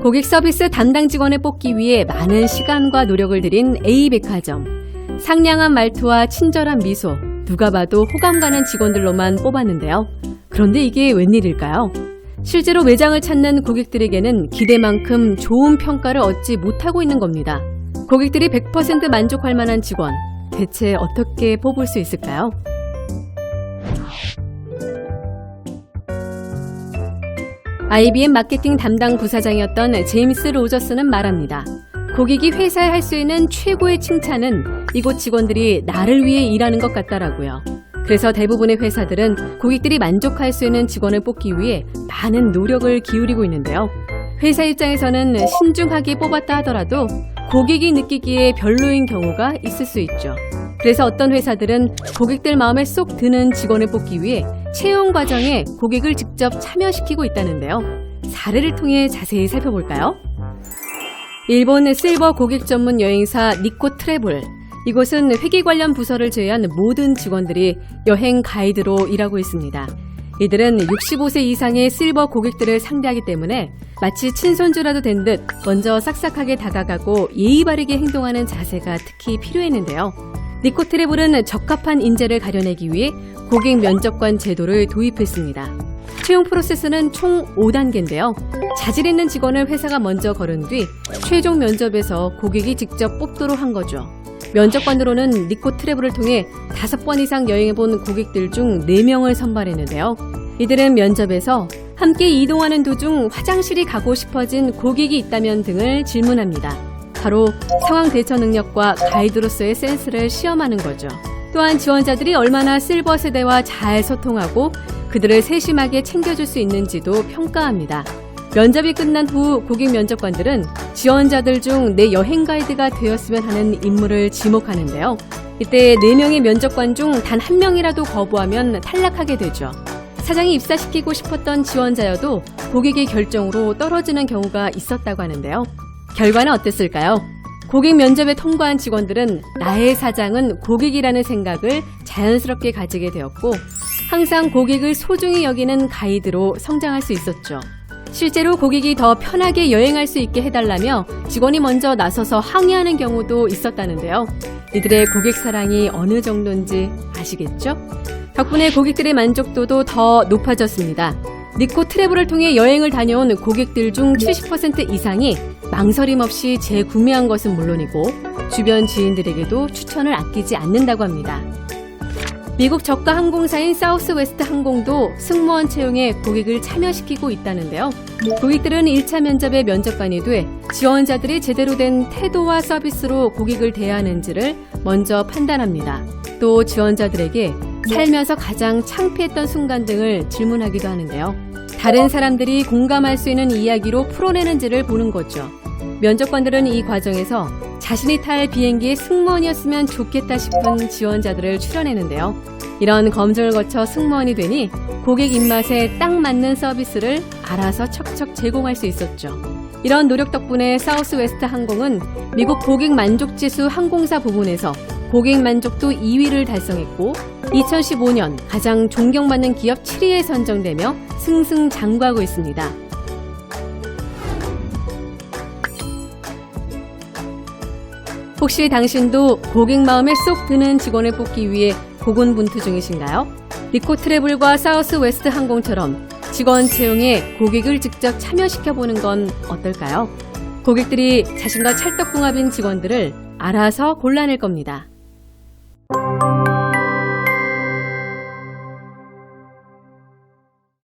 고객 서비스 담당 직원을 뽑기 위해 많은 시간과 노력을 들인 A백화점. 상냥한 말투와 친절한 미소, 누가 봐도 호감 가는 직원들로만 뽑았는데요. 그런데 이게 웬일일까요? 실제로 매장을 찾는 고객들에게는 기대만큼 좋은 평가를 얻지 못하고 있는 겁니다. 고객들이 100% 만족할 만한 직원, 대체 어떻게 뽑을 수 있을까요? IBM 마케팅 담당 부사장이었던 제임스 로저스는 말합니다. 고객이 회사에 할 수 있는 최고의 칭찬은 이곳 직원들이 나를 위해 일하는 것 같다라고요. 그래서 대부분의 회사들은 고객들이 만족할 수 있는 직원을 뽑기 위해 많은 노력을 기울이고 있는데요. 회사 입장에서는 신중하게 뽑았다 하더라도 고객이 느끼기에 별로인 경우가 있을 수 있죠. 그래서 어떤 회사들은 고객들 마음에 쏙 드는 직원을 뽑기 위해 채용 과정에 고객을 직접 참여시키고 있다는데요. 사례를 통해 자세히 살펴볼까요? 일본 실버 고객 전문 여행사 니코 트래블. 이곳은 회계 관련 부서를 제외한 모든 직원들이 여행 가이드로 일하고 있습니다. 이들은 65세 이상의 실버 고객들을 상대하기 때문에 마치 친손주라도 된 듯 먼저 싹싹하게 다가가고 예의 바르게 행동하는 자세가 특히 필요했는데요. 니코 트래블은 적합한 인재를 가려내기 위해 고객 면접관 제도를 도입했습니다. 채용 프로세스는 총 5단계인데요. 자질 있는 직원을 회사가 먼저 거른 뒤 최종 면접에서 고객이 직접 뽑도록 한 거죠. 면접관으로는 니코 트래블을 통해 5번 이상 여행해본 고객들 중 4명을 선발했는데요. 이들은 면접에서 함께 이동하는 도중 화장실이 가고 싶어진 고객이 있다면 등을 질문합니다. 바로 상황 대처 능력과 가이드로서의 센스를 시험하는 거죠. 또한 지원자들이 얼마나 실버 세대와 잘 소통하고 그들을 세심하게 챙겨줄 수 있는지도 평가합니다. 면접이 끝난 후 고객 면접관들은 지원자들 중 내 여행 가이드가 되었으면 하는 인물을 지목하는데요. 이때 4명의 면접관 중 단 1명이라도 거부하면 탈락하게 되죠. 사장이 입사시키고 싶었던 지원자여도 고객의 결정으로 떨어지는 경우가 있었다고 하는데요. 결과는 어땠을까요? 고객 면접에 통과한 직원들은 나의 사장은 고객이라는 생각을 자연스럽게 가지게 되었고 항상 고객을 소중히 여기는 가이드로 성장할 수 있었죠. 실제로 고객이 더 편하게 여행할 수 있게 해달라며 직원이 먼저 나서서 항의하는 경우도 있었다는데요. 이들의 고객 사랑이 어느 정도인지 아시겠죠? 덕분에 고객들의 만족도도 더 높아졌습니다. 니코 트래블을 통해 여행을 다녀온 고객들 중 70% 이상이 망설임 없이 재구매한 것은 물론이고 주변 지인들에게도 추천을 아끼지 않는다고 합니다. 미국 저가 항공사인 사우스웨스트 항공도 승무원 채용에 고객을 참여시키고 있다는데요. 고객들은 1차 면접의 면접관이 돼 지원자들이 제대로 된 태도와 서비스로 고객을 대하는지를 먼저 판단합니다. 또 지원자들에게 살면서 가장 창피했던 순간 등을 질문하기도 하는데요. 다른 사람들이 공감할 수 있는 이야기로 풀어내는지를 보는 거죠. 면접관들은 이 과정에서 자신이 탈 비행기의 승무원이었으면 좋겠다 싶은 지원자들을 추려내는데요. 이런 검증을 거쳐 승무원이 되니 고객 입맛에 딱 맞는 서비스를 알아서 척척 제공할 수 있었죠. 이런 노력 덕분에 사우스웨스트 항공은 미국 고객 만족지수 항공사 부문에서 고객 만족도 2위를 달성했고 2015년 가장 존경받는 기업 7위에 선정되며 승승장구하고 있습니다. 혹시 당신도 고객 마음에 쏙 드는 직원을 뽑기 위해 고군분투 중이신가요? 니코 트래블과 사우스웨스트 항공처럼 직원 채용에 고객을 직접 참여시켜보는 건 어떨까요? 고객들이 자신과 찰떡궁합인 직원들을 알아서 골라낼 겁니다.